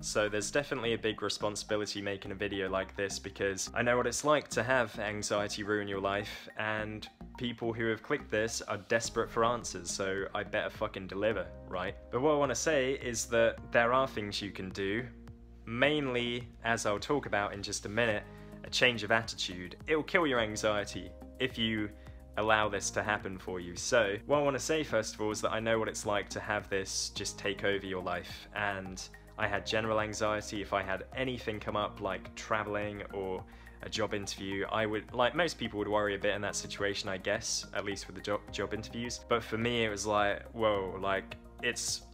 So there's definitely a big responsibility making a video like this, because I know what it's like to have anxiety ruin your life, and people who have clicked this are desperate for answers, so I better fucking deliver, right? But what I want to say is that there are things you can do, mainly, as I'll talk about in just a minute, a change of attitude. It'll kill your anxiety if you allow this to happen for you. So what I want to say first of all is that I know what it's like to have this just take over your life, and I had general anxiety. If I had anything come up like traveling or a job interview, I would, like most people would worry a bit in that situation, I guess, at least with the job interviews. But for me it was like, whoa, like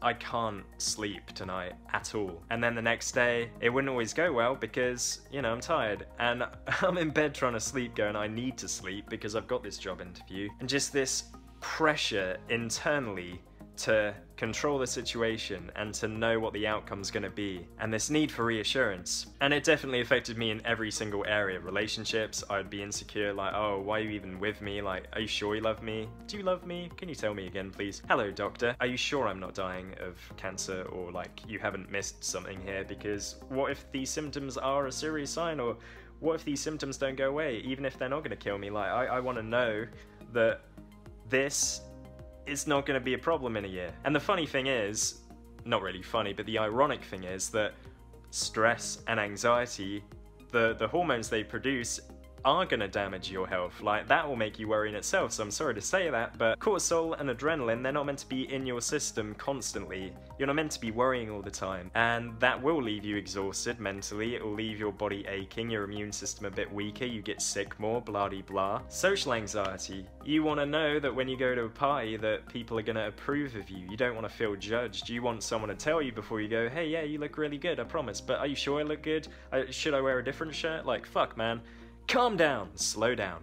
I can't sleep tonight at all. And then the next day, it wouldn't always go well because, you know, I'm tired. And I'm in bed trying to sleep going, I need to sleep because I've got this job interview. And just this pressure internally to control the situation and to know what the outcome's gonna be, and this need for reassurance. And it definitely affected me in every single area. Relationships, I'd be insecure, like, oh, why are you even with me? Like, are you sure you love me? Do you love me? Can you tell me again, please? Hello, doctor. Are you sure I'm not dying of cancer, or like you haven't missed something here? Because what if these symptoms are a serious sign, or what if these symptoms don't go away, even if they're not gonna kill me? Like, I wanna know that this it's not going to be a problem in a year. And the funny thing is, not really funny, but the ironic thing is that stress and anxiety, the hormones they produce are going to damage your health. Like, that will make you worry in itself, so I'm sorry to say that, but cortisol and adrenaline, they're not meant to be in your system constantly. You're not meant to be worrying all the time, and that will leave you exhausted mentally. It will leave your body aching, your immune system a bit weaker, you get sick more, blah-de-blah. Social anxiety. You want to know that when you go to a party that people are going to approve of you. You don't want to feel judged. You want someone to tell you before you go, hey, yeah, you look really good, I promise, but are you sure I look good? Should I wear a different shirt? Like, fuck, man. Calm down, slow down,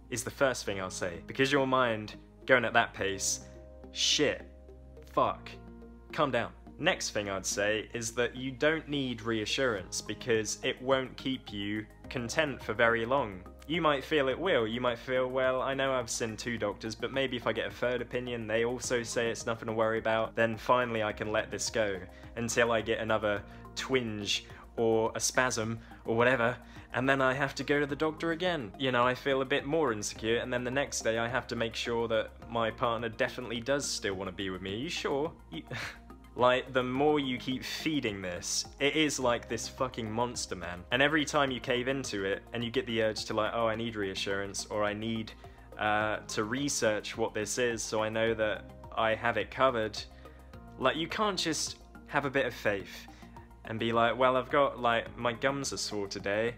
is the first thing I'll say. Because your mind, going at that pace, shit, fuck, calm down. Next thing I'd say is that you don't need reassurance, because it won't keep you content for very long. You might feel it will, you might feel, well, I know I've seen 2 doctors, but maybe if I get a third opinion, they also say it's nothing to worry about, then finally I can let this go, until I get another twinge or a spasm or whatever, and then I have to go to the doctor again. You know, I feel a bit more insecure, and then the next day I have to make sure that my partner definitely does still want to be with me. Are you sure? Like, the more you keep feeding this, it is like this fucking monster, man. And every time you cave into it, and you get the urge to like, oh, I need reassurance, or I need to research what this is so I know that I have it covered, like, you can't just have a bit of faith and be like, well, I've got, like, my gums are sore today,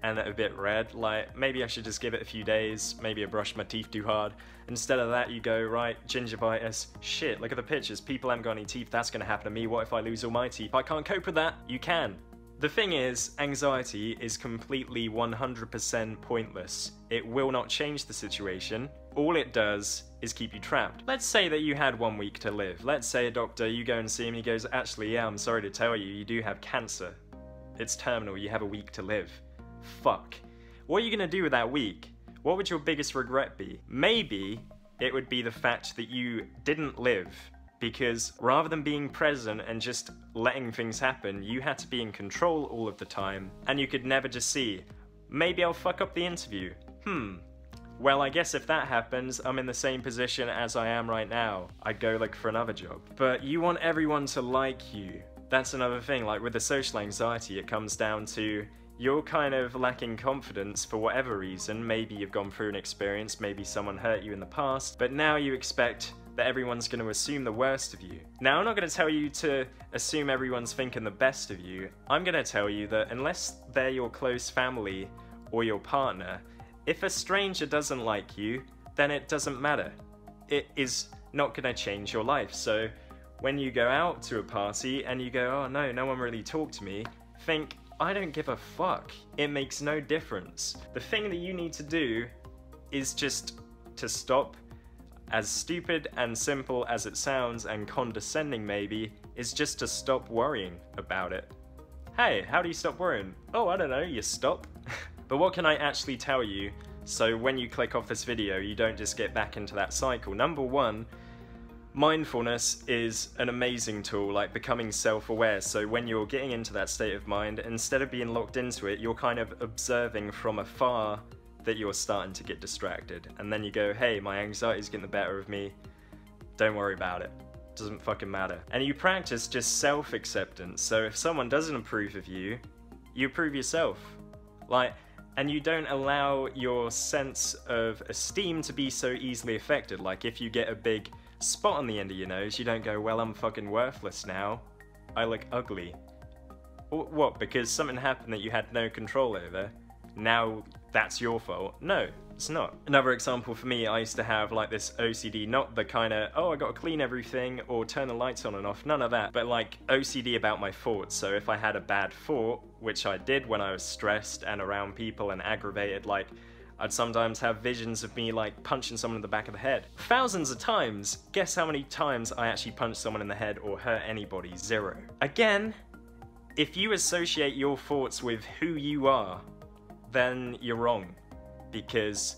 and a bit red, like, maybe I should just give it a few days, maybe I brushed my teeth too hard. Instead of that, you go, right, gingivitis, shit, look at the pictures, people haven't got any teeth, that's gonna happen to me, what if I lose all my teeth? I can't cope with that. You can. The thing is, anxiety is completely 100% pointless. It will not change the situation. All it does is keep you trapped. Let's say that you had 1 week to live. Let's say a doctor, you go and see him, he goes, actually, yeah, I'm sorry to tell you, you do have cancer. It's terminal, you have a week to live. Fuck. What are you gonna do with that week? What would your biggest regret be? Maybe it would be the fact that you didn't live, because rather than being present and just letting things happen, you had to be in control all of the time, and you could never just see, maybe I'll fuck up the interview. Well, I guess if that happens, I'm in the same position as I am right now. I'd go look for another job. But you want everyone to like you. That's another thing, like with the social anxiety, it comes down to you're kind of lacking confidence for whatever reason. Maybe you've gone through an experience, maybe someone hurt you in the past, but now you expect that everyone's going to assume the worst of you. Now, I'm not going to tell you to assume everyone's thinking the best of you. I'm going to tell you that unless they're your close family or your partner, if a stranger doesn't like you, then it doesn't matter. It is not going to change your life. So when you go out to a party and you go, oh no, no one really talked to me, think, I don't give a fuck. It makes no difference. The thing that you need to do is just to stop, as stupid and simple as it sounds and condescending maybe, is just to stop worrying about it. Hey, how do you stop worrying? Oh, I don't know, you stop. But what can I actually tell you so when you click off this video you don't just get back into that cycle? Number one, Mindfulness is an amazing tool, like becoming self-aware, so when you're getting into that state of mind, instead of being locked into it, you're kind of observing from afar that you're starting to get distracted, and then you go, hey, my anxiety's getting the better of me, don't worry about it, doesn't fucking matter. And you practice just self-acceptance, so if someone doesn't approve of you, you approve yourself. And you don't allow your sense of esteem to be so easily affected. Like if you get a big spot on the end of your nose, you don't go, well, I'm fucking worthless now, I look ugly. What, because something happened that you had no control over, now that's your fault? No, it's not. Another example for me, I used to have like this OCD, not the kind of, oh, I gotta clean everything or turn the lights on and off, none of that, but like OCD about my thoughts. So if I had a bad thought, which I did when I was stressed and around people and aggravated, like I'd sometimes have visions of me like punching someone in the back of the head. Thousands of times. Guess how many times I actually punched someone in the head or hurt anybody? 0. Again, if you associate your thoughts with who you are, then you're wrong. Because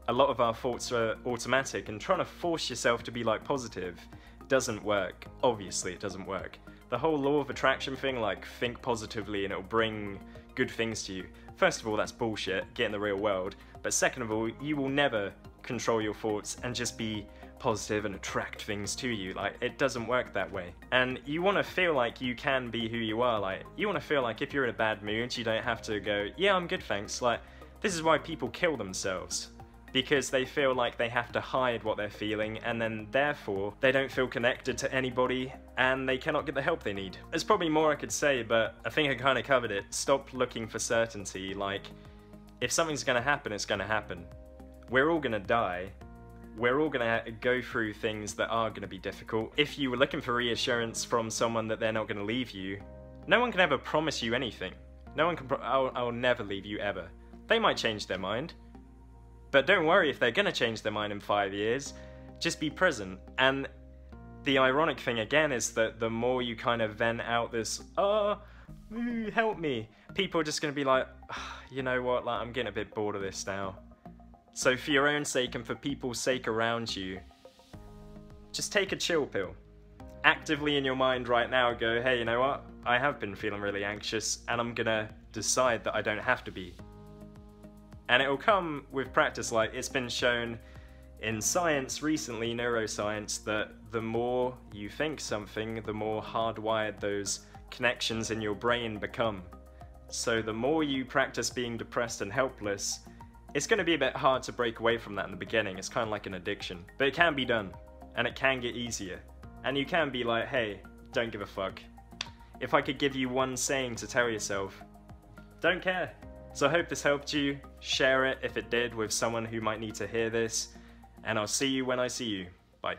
a lot of our thoughts are automatic, and trying to force yourself to be like positive doesn't work. Obviously it doesn't work. The whole law of attraction thing, like think positively and it'll bring good things to you. First of all, that's bullshit, get in the real world. But second of all, you will never control your thoughts and just be positive and attract things to you. Like, it doesn't work that way. And you want to feel like you can be who you are. Like, you want to feel like if you're in a bad mood, you don't have to go, yeah, I'm good, thanks. Like, this is why people kill themselves. Because they feel like they have to hide what they're feeling, and then therefore they don't feel connected to anybody and they cannot get the help they need. There's probably more I could say, but I think I kind of covered it. Stop looking for certainty. Like, if something's gonna happen, it's gonna happen. We're all gonna die. We're all gonna go through things that are gonna be difficult. If you were looking for reassurance from someone that they're not gonna leave you, no one can ever promise you anything. No one can I'll never leave you ever. They might change their mind. But don't worry if they're gonna change their mind in 5 years, just be present. And the ironic thing again is that the more you kind of vent out this, help me, people are just gonna be like, you know what, like, I'm getting a bit bored of this now. So for your own sake and for people's sake around you, just take a chill pill. Actively in your mind right now go, hey, you know what, I have been feeling really anxious and I'm gonna decide that I don't have to be. And it will come with practice. Like, it's been shown in science recently, neuroscience, that the more you think something, the more hardwired those connections in your brain become. So the more you practice being depressed and helpless, it's going to be a bit hard to break away from that in the beginning. It's kind of like an addiction. But it can be done, and it can get easier. And you can be like, hey, don't give a fuck. If I could give you one saying to tell yourself, don't care. So I hope this helped you. Share it if it did with someone who might need to hear this. And I'll see you when I see you. Bye.